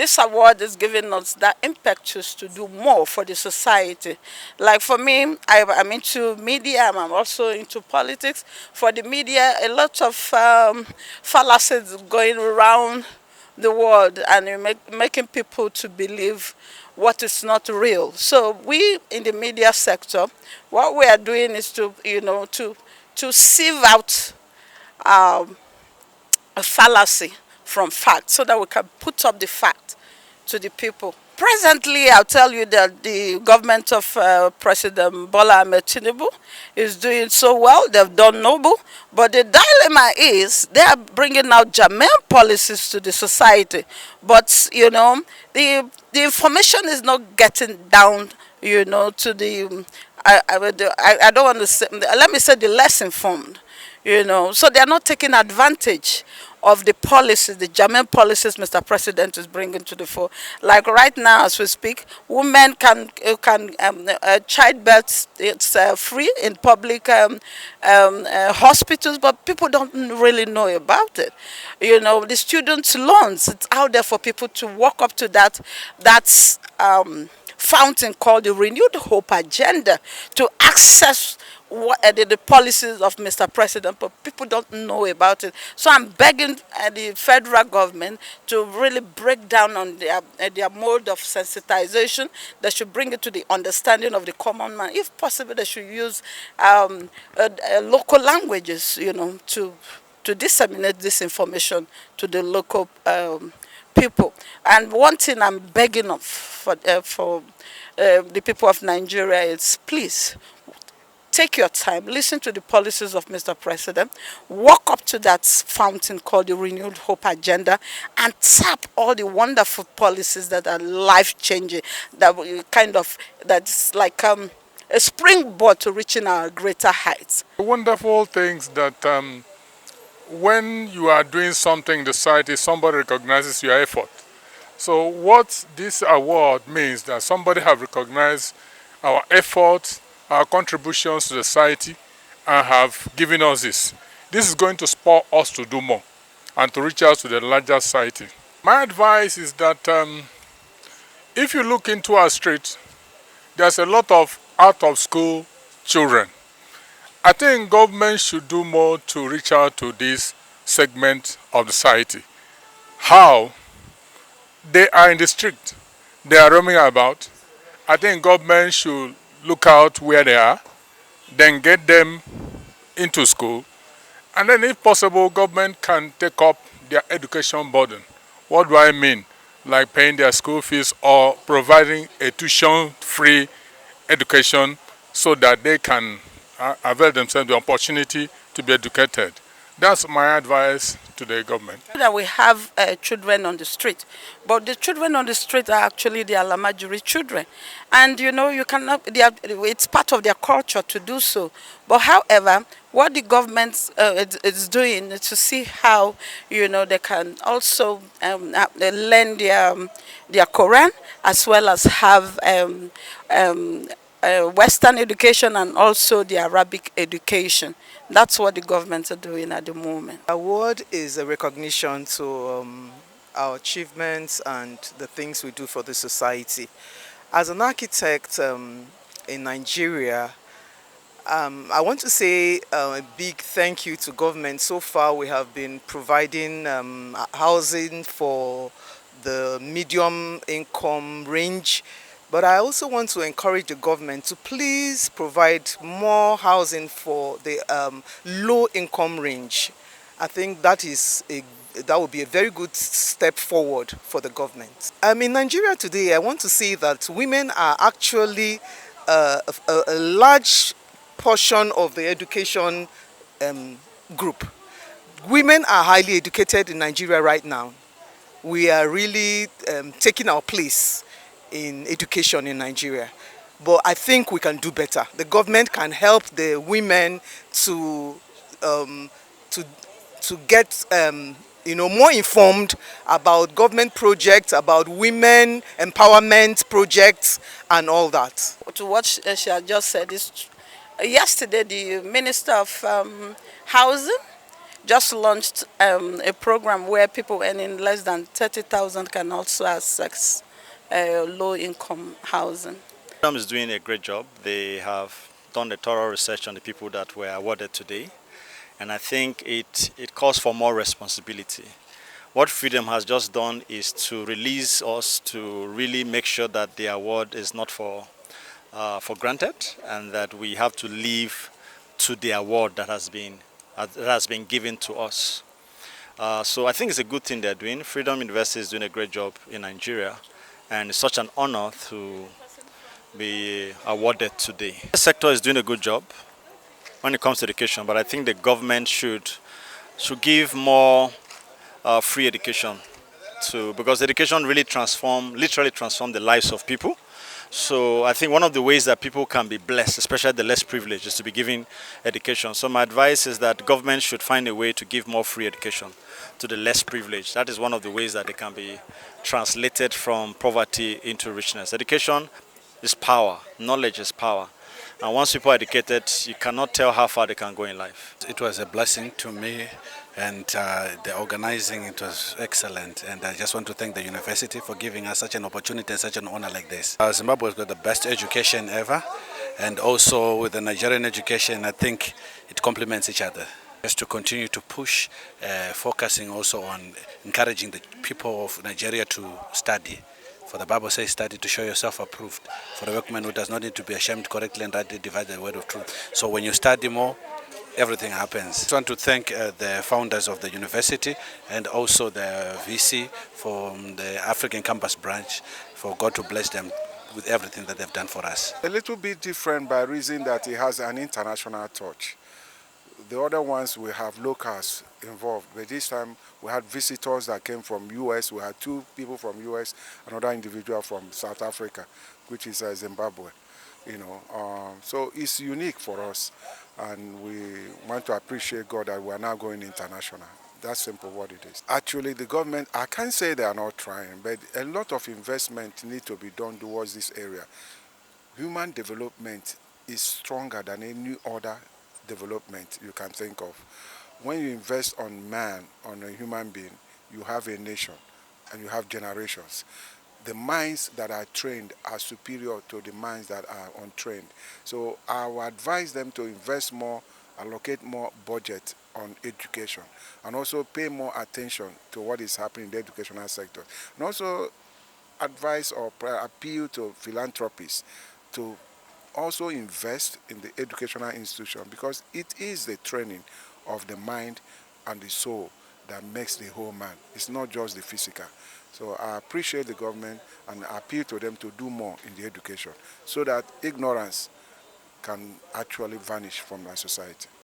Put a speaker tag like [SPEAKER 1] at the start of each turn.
[SPEAKER 1] This award is giving us that impetus to do more for the society. Like for me, I'm into media, I'm also into politics. For the media, a lot of fallacies going around the world and making people to believe what is not real. So we in the media sector, what we are doing is to, to sieve out um, a fallacy from fact so that we can put up the fact to the people. Presently, I'll tell you that the government of President Bola Ahmed Tinubu is doing so well. They've done noble. But the dilemma is they are bringing out germane policies to the society. But, the information is not getting down, to the, I don't want to say, let me say the less informed. So they are not taking advantage of the policies, the germane policies Mr. President is bringing to the fore. Like right now, as we speak, women can childbirth, it's free in public hospitals, but people don't really know about it. The students' loans, it's out there for people to walk up to that fountain called the Renewed Hope Agenda to access the policies of Mr. President, but people don't know about it. So I'm begging the federal government to really break down on their mode of sensitization. They should bring it to the understanding of the common man. If possible, they should use local languages, to disseminate this information to the local people. And one thing I'm begging of for the people of Nigeria is, please take your time, listen to the policies of Mr. President, walk up to that fountain called the Renewed Hope Agenda, and tap all the wonderful policies that are life-changing, that's like a springboard to reaching our greater heights.
[SPEAKER 2] Wonderful things that when you are doing something in the society, somebody recognizes your effort. So what this award means that somebody have recognized our effort, our contributions to the society, and have given us this. This is going to spur us to do more and to reach out to the larger society. My advice is that if you look into our street, there's a lot of out-of-school children. I think government should do more to reach out to this segment of the society. How? They are in the street. They are roaming about. I think government should look out where they are, then get them into school, and then if possible, government can take up their education burden. What do I mean? Like paying their school fees or providing a tuition-free education so that they can avail themselves the opportunity to be educated. That's my advice to the government.
[SPEAKER 1] That we have children on the street, but the children on the street are actually the Alamajiri children, and you cannot. It's part of their culture to do so. But however, what the government is doing is to see how they can also learn their Quran as well as have Western education and also the Arabic education. That's what the governments are doing at the moment.
[SPEAKER 3] Award is a recognition to our achievements and the things we do for the society. As an architect in Nigeria, I want to say a big thank you to government. So far we have been providing housing for the medium income range. But I also want to encourage the government to please provide more housing for the low income range. I think that would be a very good step forward for the government. In Nigeria today, I want to say that women are actually a large portion of the education group. Women are highly educated in Nigeria right now. We are really taking our place in education in Nigeria, but I think we can do better. The government can help the women to get more informed about government projects, about women empowerment projects, and all that.
[SPEAKER 1] To what she had just said is, yesterday the Minister of Housing just launched a program where people earning less than 30,000 can also access low-income housing.
[SPEAKER 4] Freedom is doing a great job. They have done a thorough research on the people that were awarded today, and I think it calls for more responsibility. What Freedom has just done is to release us to really make sure that the award is not for granted, and that we have to live to the award that has been given to us. So I think it's a good thing they're doing. Freedom University is doing a great job in Nigeria, and it's such an honor to be awarded today. The sector is doing a good job when it comes to education, but I think the government should give more free education to, because education literally transform the lives of people. So I think one of the ways that people can be blessed, especially the less privileged, is to be given education. So my advice is that government should find a way to give more free education to the less privileged. That is one of the ways that they can be translated from poverty into richness. Education is power. Knowledge is power. And once people are educated, you cannot tell how far they can go in life.
[SPEAKER 5] It was a blessing to me, and the organizing, it was excellent. And I just want to thank the university for giving us such an opportunity and such an honor like this. Zimbabwe's got the best education ever, and also with the Nigerian education, I think it complements each other. Just to continue to push, focusing also on encouraging the people of Nigeria to study. For the Bible says, study to show yourself approved. For the workman who does not need to be ashamed, correctly and rightly divide the word of truth. So when you study more, everything happens. I want to thank the founders of the university and also the VC from the African Campus branch, for God to bless them with everything that they've done for us.
[SPEAKER 6] A little bit different by reason that it has an international touch. The other ones we have locals involved, but this time we had visitors that came from US. We had 2 people from US, another individual from South Africa, which is Zimbabwe. So it's unique for us, and we want to appreciate God that we are now going international. That's simple what it is. Actually, the government, I can't say they are not trying, but a lot of investment need to be done towards this area. Human development is stronger than any other development you can think of. When you invest on man, on a human being, you have a nation and you have generations. The minds that are trained are superior to the minds that are untrained. So I will advise them to invest more, allocate more budget on education, and also pay more attention to what is happening in the educational sector. And also advise or appeal to philanthropists to also invest in the educational institution, because it is the training of the mind and the soul that makes the whole man. It's not just the physical. So I appreciate the government and appeal to them to do more in the education so that ignorance can actually vanish from our society.